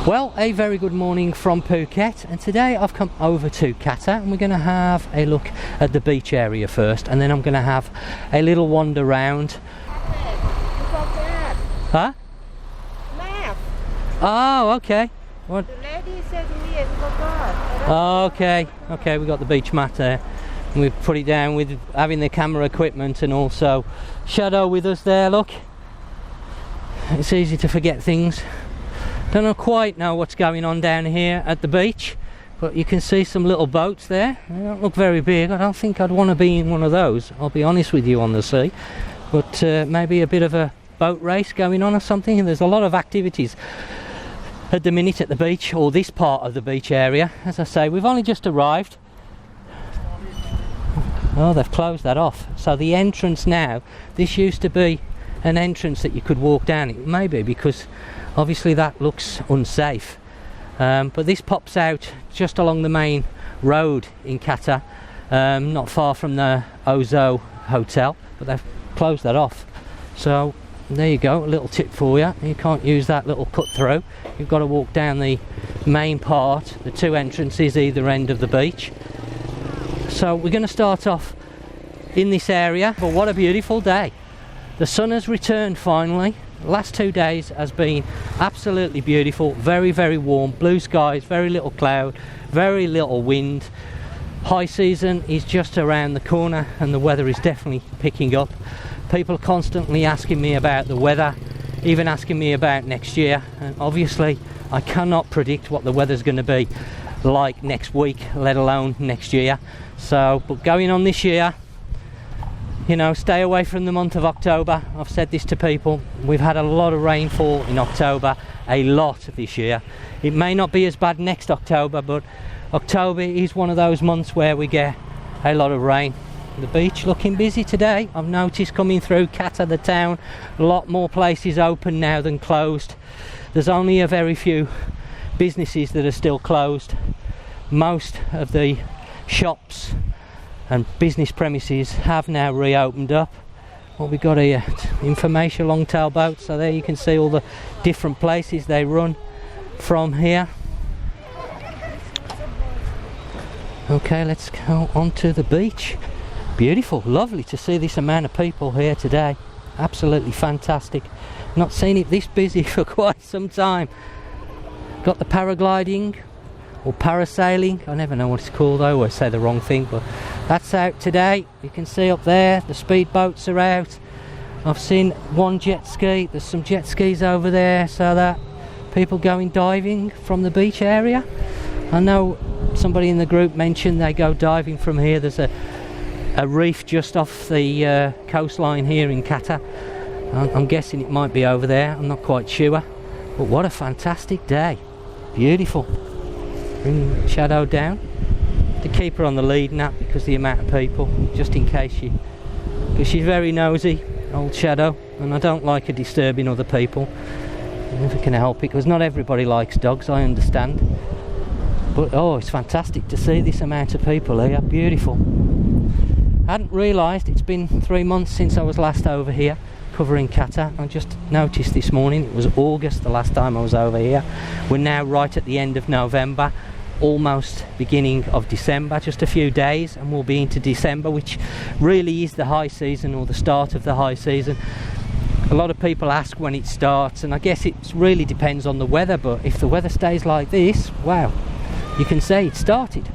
Well, a very good morning from Phuket, and today I've come over to Qatar and we're going to have a look at the beach area first, and then I'm going to have a little wander round. Huh? Map. Oh, okay. What? The lady said to me, I forgot. Oh, okay, we got the beach mat there. And we've put it down with having the camera equipment, and also Shadow with us there, look. It's easy to forget things. Don't quite know what's going on down here at the beach, but you can see some little boats there. They don't look very big. I don't think I'd want to be in one of those, I'll be honest with you, on the sea. But maybe a bit of a boat race going on or something. And there's a lot of activities at the minute at the beach, or this part of the beach area. As I say, we've only just arrived. Oh, they've closed that off. So the entrance now, this used to be an entrance that you could walk down. It may be because obviously that looks unsafe, but this pops out just along the main road in Qatar, not far from the Ozo Hotel, but they've closed that off. So there you go, a little tip for you. You can't use that little cut through. You've got to walk down the main part, the two entrances either end of the beach. So we're going to start off in this area. But what a beautiful day. The sun has returned finally. The last 2 days has been absolutely beautiful, very, very warm, blue skies, very little cloud, very little wind. High season is just around the corner and the weather is definitely picking up. People are constantly asking me about the weather, even asking me about next year, and obviously I cannot predict what the weather's going to be like next week, let alone next year. So, but going on this year, you know, stay away from the month of October. I've said this to people. We've had a lot of rainfall in October, a lot this year. It may not be as bad next October, but October is one of those months where we get a lot of rain. The beach looking busy today. I've noticed coming through Qatar, the town, a lot more places open now than closed. There's only a very few businesses that are still closed. Most of the shops and business premises have now reopened up. What we got here, information longtail boats. So there you can see all the different places they run from here. Okay, let's go onto the beach. Beautiful, lovely to see this amount of people here today. Absolutely fantastic. Not seen it this busy for quite some time. Got the paragliding or parasailing, I never know what it's called, I always say the wrong thing, but that's out today. You can see up there the speedboats are out. I've seen one jet ski, there's some jet skis over there, so that people going diving from the beach area. I know somebody in the group mentioned they go diving from here. There's a reef just off the coastline here in Qatar. I'm guessing it might be over there, I'm not quite sure, but what a fantastic day, beautiful. Bring Shadow down to keep her on the lead now because the amount of people, just in case because she's very nosy, old Shadow, and I don't like her disturbing other people if I can help it, because not everybody likes dogs, I understand, but oh, it's fantastic to see this amount of people here. Beautiful. I hadn't realised it's been 3 months since I was last over here covering Qatar. I just noticed this morning it was August the last time I was over here. We're now right at the end of November, almost beginning of December, just a few days and we'll be into December, which really is the high season, or the start of the high season. A lot of people ask when it starts, and I guess it really depends on the weather, but if the weather stays like this, wow, you can say it started.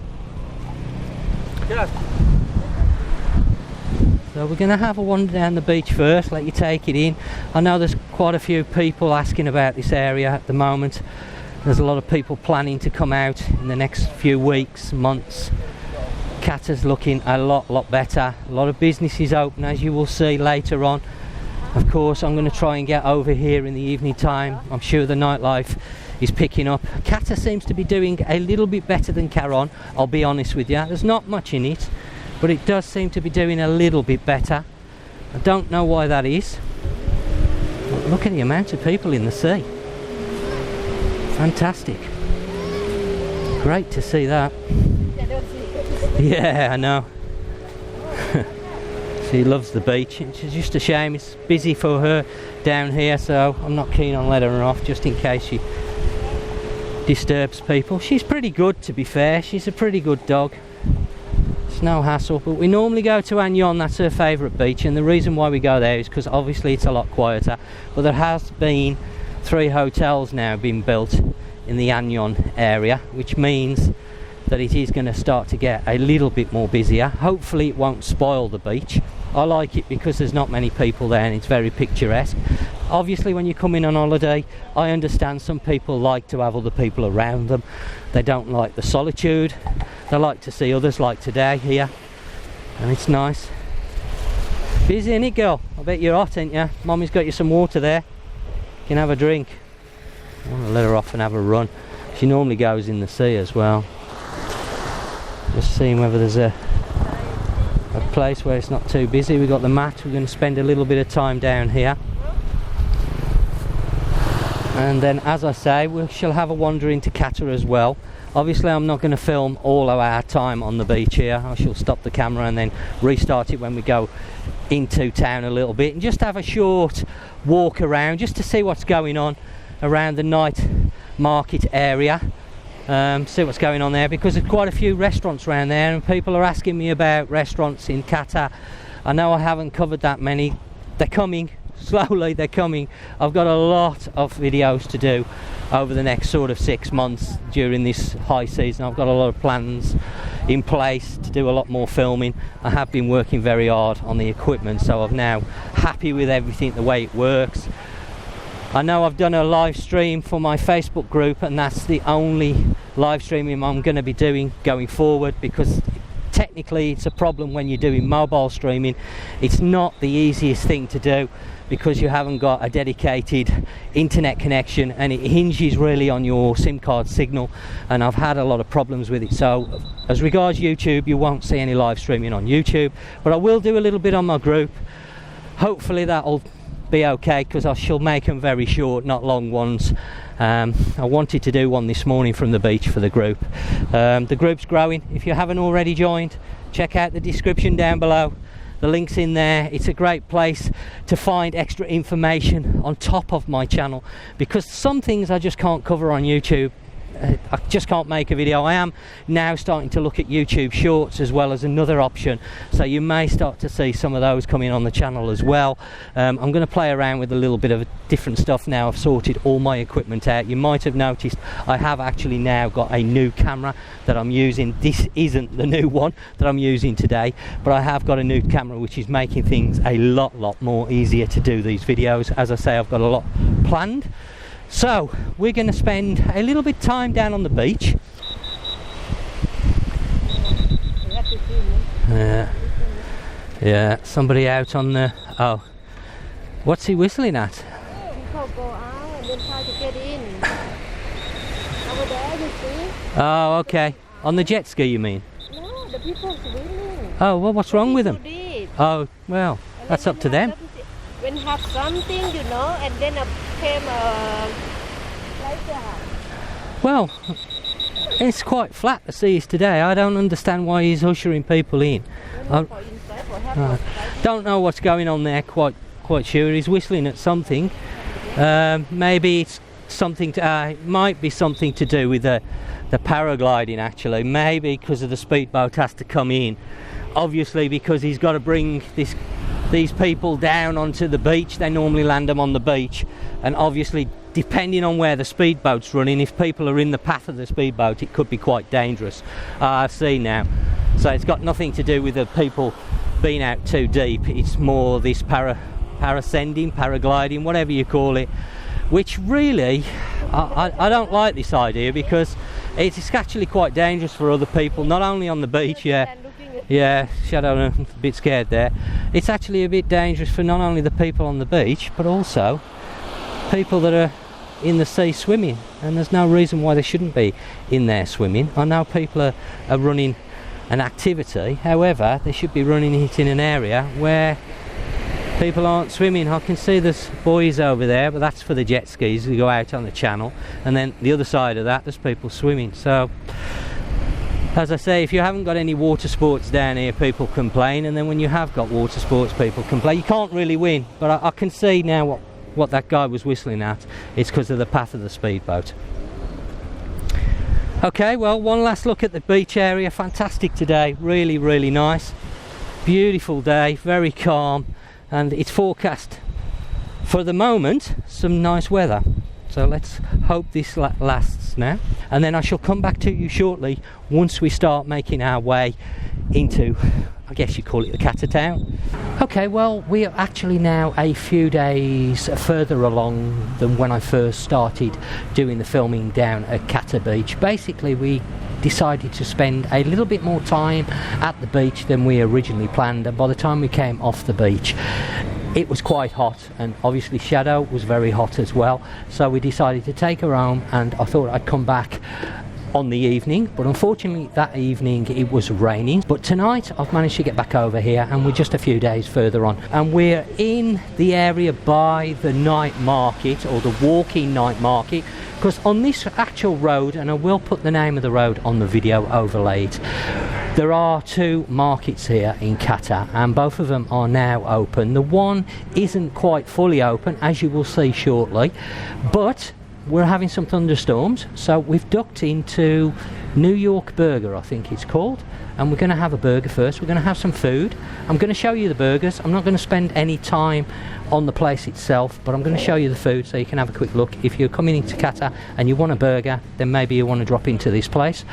Yeah. So we're going to have a wander down the beach first, let you take it in. I know there's quite a few people asking about this area at the moment. There's a lot of people planning to come out in the next few weeks, months. Qatar's looking a lot better. A lot of businesses open, as you will see later on. Of course, I'm going to try and get over here in the evening time. I'm sure the nightlife is picking up. Qatar seems to be doing a little bit better than Caron, I'll be honest with you. There's not much in it, but it does seem to be doing a little bit better. I don't know why that is. But look at the amount of people in the sea. Fantastic. Great to see that. Yeah, I know. She loves the beach. It's just a shame it's busy for her down here, so I'm not keen on letting her off, just in case she disturbs people. She's pretty good, to be fair. She's a pretty good dog. It's no hassle. But we normally go to Anyon, that's her favourite beach, and the reason why we go there is because obviously it's a lot quieter. But there has been 3 hotels now being built in the Anyon area, which means that it is going to start to get a little bit more busier. Hopefully it won't spoil the beach. I like it because there's not many people there and it's very picturesque. Obviously when you come in on holiday, I understand some people like to have other people around them. They don't like the solitude. They like to see others, like today here, and it's nice. Busy, ain't it, girl? I bet you're hot, ain't you? Mommy's got you some water there. You can have a drink. I want to let her off and have a run. She normally goes in the sea as well. Just seeing whether there's a place where it's not too busy. We've got the mat. We're going to spend a little bit of time down here, and then, as I say, we shall have a wander into Qatar as well. Obviously I'm not going to film all of our time on the beach here. I shall stop the camera and then restart it when we go into town a little bit, and just have a short walk around just to see what's going on around the night market area. See what's going on there, because there's quite a few restaurants around there and people are asking me about restaurants in Qatar. I know I haven't covered that many. They're coming slowly, they're coming. I've got a lot of videos to do over the next sort of 6 months during this high season. I've got a lot of plans in place to do a lot more filming. I have been working very hard on the equipment, so I'm now happy with everything, the way it works. I know I've done a live stream for my Facebook group, and that's the only live streaming I'm going to be doing going forward, because technically it's a problem when you're doing mobile streaming. It's not the easiest thing to do because you haven't got a dedicated internet connection, and it hinges really on your SIM card signal, and I've had a lot of problems with it. So as regards YouTube, you won't see any live streaming on YouTube, but I will do a little bit on my group. Hopefully that'll be okay, because I shall make them very short, not long ones. I wanted to do one this morning from the beach for the group. The group's growing. If you haven't already joined, check out the description down below. The link's in there. It's a great place to find extra information on top of my channel, because some things I just can't cover on YouTube. I just can't make a video. I am now starting to look at YouTube Shorts as well as another option, so you may start to see some of those coming on the channel as well. I'm going to play around with a little bit of different stuff now. I've sorted all my equipment out. You might have noticed I have actually now got a new camera that I'm using. This isn't the new one that I'm using today, but I have got a new camera which is making things a lot more easier to do these videos. As I say, I've got a lot planned. So we're going to spend a little bit of time down on the beach. Yeah, somebody out on the... Oh, what's he whistling at? People go out and then try to get in. Over there, you see? Oh, okay. On the jet ski, you mean? No, the people swimming. Oh, well, what's wrong with them? Did. Oh, well, that's up to them. When have something, you know, and then came like that. Well, it's quite flat, the sea is today. I don't understand why he's ushering people in. Don't know what's going on there, quite sure. He's whistling at something. Maybe it's something to, it might be something to do with the paragliding, actually. Maybe because of the speedboat has to come in. Obviously because he's got to bring these people down onto the beach. They normally land them on the beach, and obviously depending on where the speedboat's running, if people are in the path of the speedboat, it could be quite dangerous. I've seen now. So it's got nothing to do with the people being out too deep. It's more this parascending, paragliding, whatever you call it, which really I don't like this idea, because it's actually quite dangerous for other people, not only on the beach. Yeah, Shadow, I'm a bit scared there. It's actually a bit dangerous for not only the people on the beach, but also people that are in the sea swimming, and there's no reason why they shouldn't be in there swimming. I know people are running an activity, however, they should be running it in an area where people aren't swimming. I can see there's buoys over there, but that's for the jet skis who go out on the channel, and then the other side of that there's people swimming. So as I say, if you haven't got any water sports down here, people complain, and then when you have got water sports, people complain. You can't really win, but I can see now what that guy was whistling at. It's because of the path of the speedboat. Okay, well, one last look at the beach area. Fantastic today, really, really nice. Beautiful day, very calm, and it's forecast for the moment some nice weather. So let's hope this lasts now, and then I shall come back to you shortly once we start making our way into, I guess you call it the Kata town. Okay, well, we are actually now a few days further along than when I first started doing the filming down at Kata Beach. Basically, we decided to spend a little bit more time at the beach than we originally planned, and by the time we came off the beach, it was quite hot, and obviously Shadow was very hot as well, so we decided to take her home, and I thought I'd come back on the evening, but unfortunately that evening it was raining. But tonight I've managed to get back over here, and we're just a few days further on, and we're in the area by the night market, or the walking night market, because on this actual road, and I will put the name of the road on the video overlaid, there are two markets here in Qatar, and both of them are now open. The one isn't quite fully open, as you will see shortly, but we're having some thunderstorms, so we've ducked into New York Burger, I think it's called, and we're going to have a burger first. We're going to have some food. I'm going to show you the burgers. I'm not going to spend any time on the place itself, but I'm going to show you the food so you can have a quick look. If you're coming into Qatar and you want a burger, then maybe you want to drop into this place.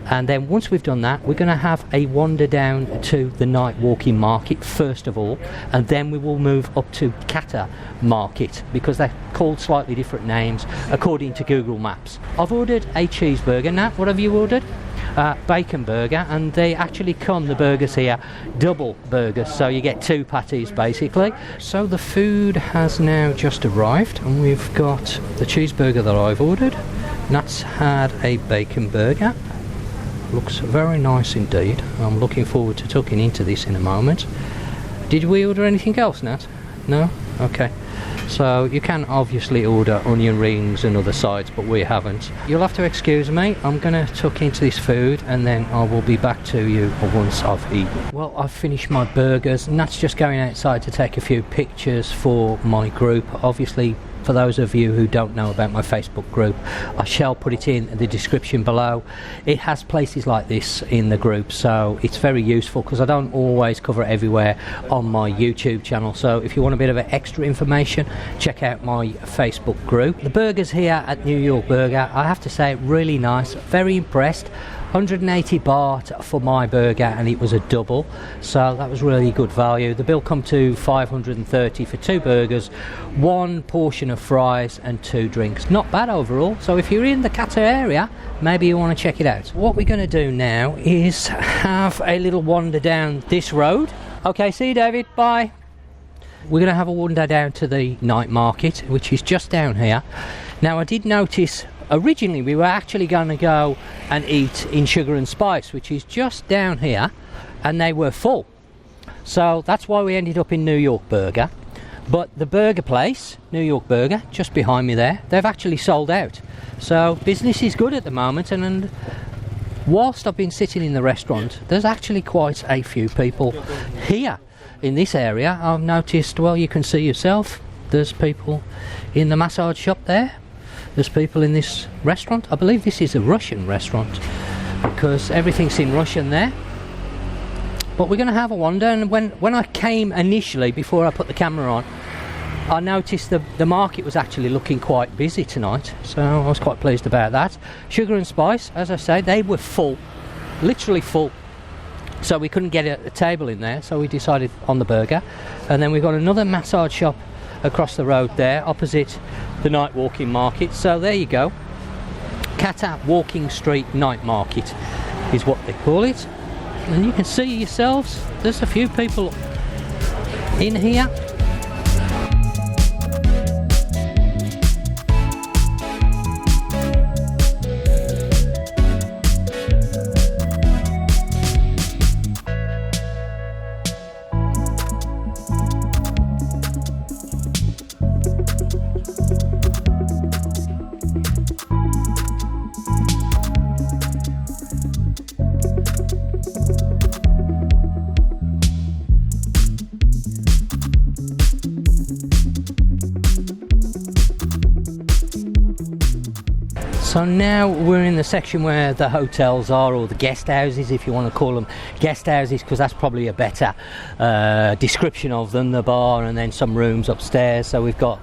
And then once we've done that, we're going to have a wander down to the night walking market first of all, and then we will move up to Kata Market, because they're called slightly different names according to Google Maps. I've ordered a cheeseburger. Nat, what have you ordered? Bacon burger, and they actually come, the burgers here, double burgers, so you get two patties basically. So the food has now just arrived, and we've got the cheeseburger that I've ordered. Nat's had a bacon burger. Looks very nice indeed. I'm looking forward to tucking into this in a moment. Did we order anything else, Nat? No? Okay. So you can obviously order onion rings and other sides, but we haven't. You'll have to excuse me. I'm going to tuck into this food, and then I will be back to you once I've eaten. Well, I've finished my burgers, and that's just going outside to take a few pictures for my group. Obviously, for those of you who don't know about my Facebook group, I shall put it in the description below. It has places like this in the group, so it's very useful, because I don't always cover it everywhere on my YouTube channel. So if you want a bit of extra information, check out my Facebook group. The burgers here at New York Burger, I have to say, really nice. Very impressed. 180 baht for my burger, and it was a double, so that was really good value. The bill come to 530 for two burgers, one portion of fries and two drinks. Not bad overall. So if you're in the Qatar area, maybe you want to check it out. What we're going to do now is have a little wander down this road. Okay, see you, David, bye. We're going to have a wander down to the night market, which is just down here. Now, I did notice originally we were actually going to go and eat in Sugar and Spice, which is just down here, and they were full. So that's why we ended up in New York Burger. But the burger place, New York Burger, just behind me there, they've actually sold out. So business is good at the moment, and whilst I've been sitting in the restaurant, there's actually quite a few people here in this area. I've noticed, well, you can see yourself, there's people in the massage shop there. There's people in this restaurant. I believe this is a Russian restaurant, because everything's in Russian there. But we're going to have a wander, and when I came initially, before I put the camera on, I noticed the market was actually looking quite busy tonight, so I was quite pleased about that. Sugar and Spice, as I say, they were full, literally full. So we couldn't get a table in there, so we decided on the burger. And then we've got another massage shop across the road there, opposite the night walking market. So there you go. Kata Walking Street Night Market is what they call it. And you can see yourselves, there's a few people in here. So now we're in the section where the hotels are, or the guest houses, if you want to call them guest houses, because that's probably a better description of them. The bar and then some rooms upstairs. So we've got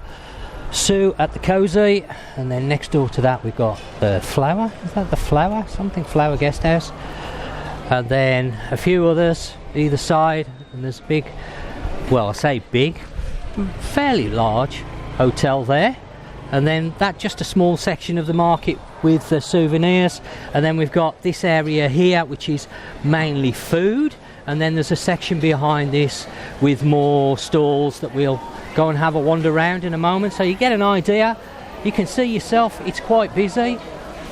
Sue at the Cozy, and then next door to that we've got the Flower. Is that the Flower? Something Flower guest house. And then a few others either side, and there's a big, well, I say big, fairly large hotel there. And then that just a small section of the market with the souvenirs, and then we've got this area here which is mainly food, and then there's a section behind this with more stalls that we'll go and have a wander around in a moment, so you get an idea. You can see yourself, it's quite busy.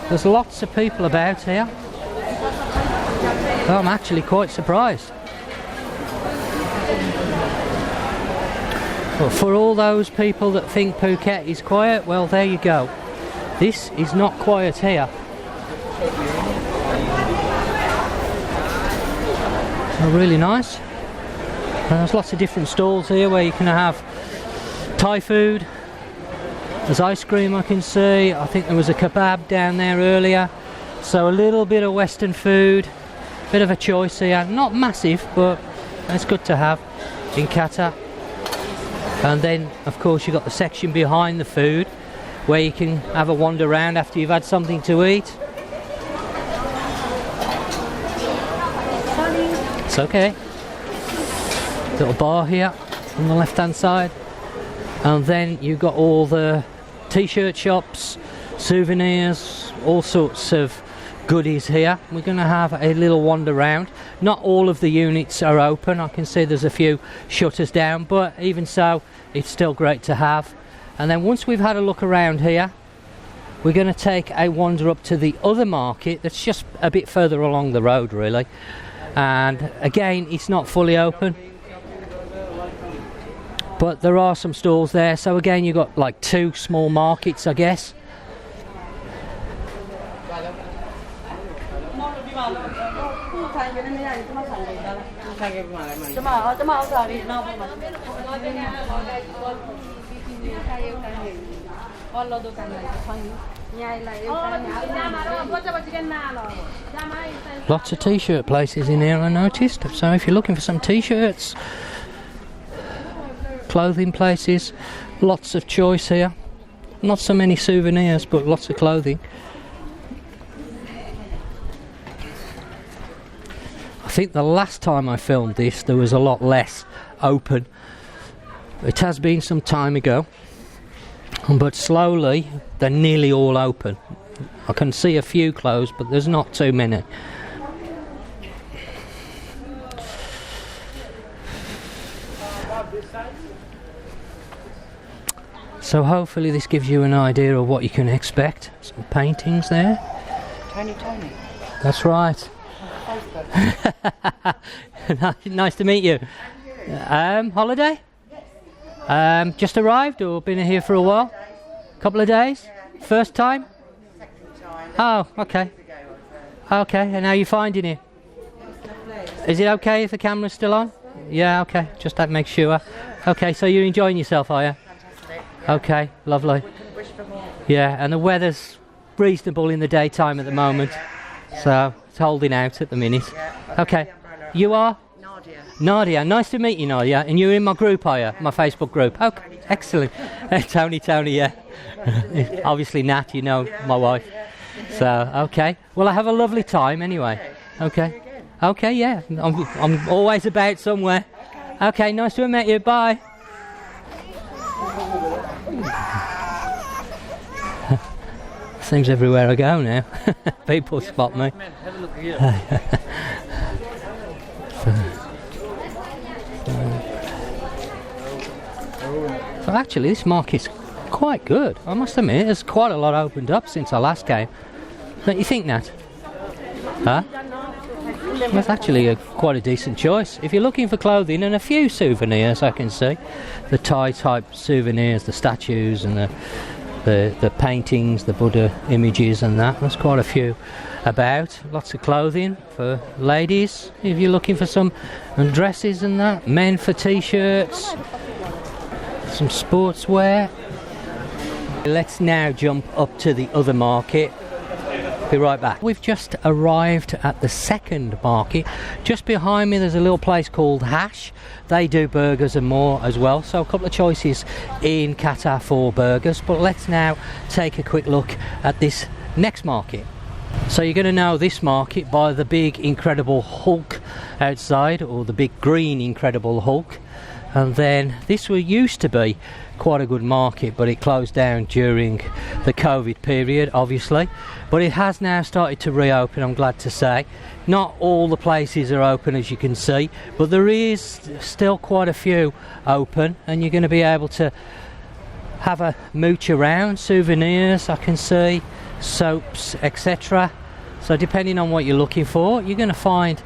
There's lots of people about here. I'm actually quite surprised. Well, for all those people that think Phuket is quiet, well, there you go. This is not quiet here. Oh, really nice. There's lots of different stalls here where you can have Thai food. There's ice cream, I can see. I think there was a kebab down there earlier. So a little bit of Western food. Bit of a choice here. Not massive, but it's good to have in Qatar. And then, of course, you've got the section behind the food where you can have a wander around after you've had something to eat. It's okay. Little bar here on the left-hand side. And then you've got all the t-shirt shops, souvenirs, all sorts of goodies here. We're going to have a little wander around. Not all of the units are open. I can see there's a few shutters down, but even so, it's still great to have. And then once we've had a look around here, we're going to take a wander up to the other market that's just a bit further along the road, really. And again, it's not fully open, but there are some stalls there. So again, you've got like two small markets, I guess. Lots of t-shirt places in here, I noticed. So if you're looking for some t-shirts, clothing places, lots of choice here. Not so many souvenirs, but lots of clothing. I think the last time I filmed this there was a lot less open. It has been some time ago, but slowly they're nearly all open. I can see a few closed, but there's not too many. So hopefully this gives you an idea of what you can expect. Some paintings there. Tony. That's right. Nice to meet you. Holiday? Yes. Just arrived or been here for a while? Couple of days? Yeah. First time? Second time. Oh, okay. Okay, and how are you finding it? Is it okay if the camera's still on? Yeah, okay, just to make sure. Okay, so you're enjoying yourself, are you? Fantastic. Yeah. Okay, lovely. We couldn't wish for more. Yeah, and the weather's reasonable in the daytime at the moment. Yeah. So it's holding out at the minute. Yeah. Okay. You are? Nadia, nice to meet you, Nadia. And you're in my group, are you? My Facebook group. Okay, excellent. Tony, yeah. Obviously Nat, you know my wife. So, okay. Well, I have a lovely time anyway. Okay. Okay, yeah. I'm always about somewhere. Okay, nice to have met you. Bye. Seems everywhere I go now. People spot me. Have a look here. So actually this market's quite good, I must admit. There's quite a lot opened up since I last came. Don't you think, Nat? Huh? That's actually quite a decent choice. If you're looking for clothing and a few souvenirs, I can see. The Thai type souvenirs, the statues and the paintings, the Buddha images and that. There's quite a few about. Lots of clothing for ladies, if you're looking for some, and dresses and that. Men for t-shirts. Some sportswear. Let's now jump up to the other market Be right back. We've just arrived at the second market. Just behind me there's a little place called Hash. They do burgers and more as well, so a couple of choices in Qatar for burgers. But let's now take a quick look at this next market. So you're going to know this market by the big Incredible Hulk outside, or the big green Incredible Hulk. And then this used to be quite a good market, but it closed down during the COVID period, obviously. But it has now started to reopen, I'm glad to say. Not all the places are open, as you can see, but there is still quite a few open, and you're going to be able to have a mooch around. Souvenirs, I can see, soaps, etc. So depending on what you're looking for, you're going to find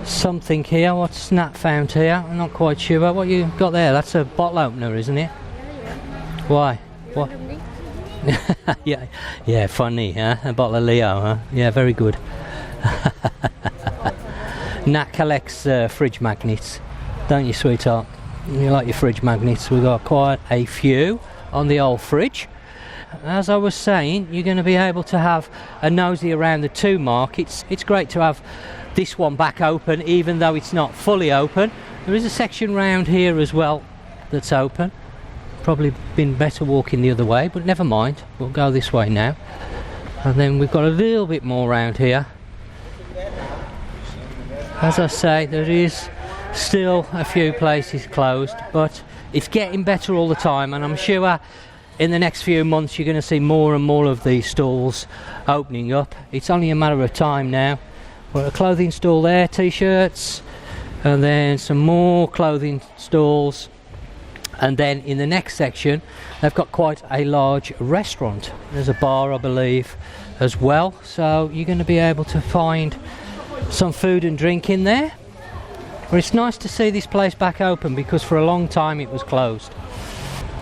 something here. What's Nat found here? I'm not quite sure about what you got there. That's a bottle opener, isn't it? Why? What? yeah, funny, huh? A bottle of Leo, huh? Yeah, very good. Nat collects fridge magnets, don't you, sweetheart? You like your fridge magnets? We've got quite a few on the old fridge. As I was saying, you're going to be able to have a nosy around the two markets. It's great to have this one back open, even though it's not fully open. There is a section round here as well that's open. Probably been better walking the other way, but never mind, we'll go this way now. And then we've got a little bit more round here. As I say, there is still a few places closed, but it's getting better all the time, and I'm sure in the next few months you're going to see more and more of these stalls opening up. It's only a matter of time now. Got a clothing stall there, t-shirts, and then some more clothing stalls, and then in the next section they've got quite a large restaurant. There's a bar, I believe, as well, so you're going to be able to find some food and drink in there. But it's nice to see this place back open, because for a long time it was closed.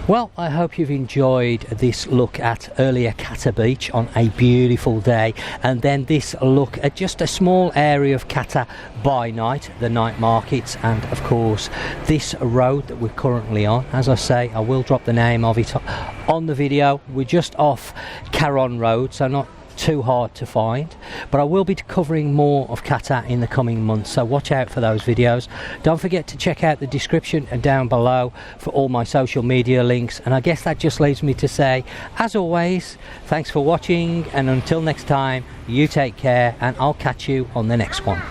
Well, I hope you've enjoyed this look at earlier Kata Beach on a beautiful day, and then this look at just a small area of Kata by night, the night markets, and of course this road that we're currently on. As I say, I will drop the name of it on the video. We're just off Caron Road, so not too hard to find, but I will be covering more of Qatar in the coming months, so watch out for those videos. Don't forget to check out the description down below for all my social media links, and I guess that just leaves me to say, as always, thanks for watching, and until next time, you take care, and I'll catch you on the next one.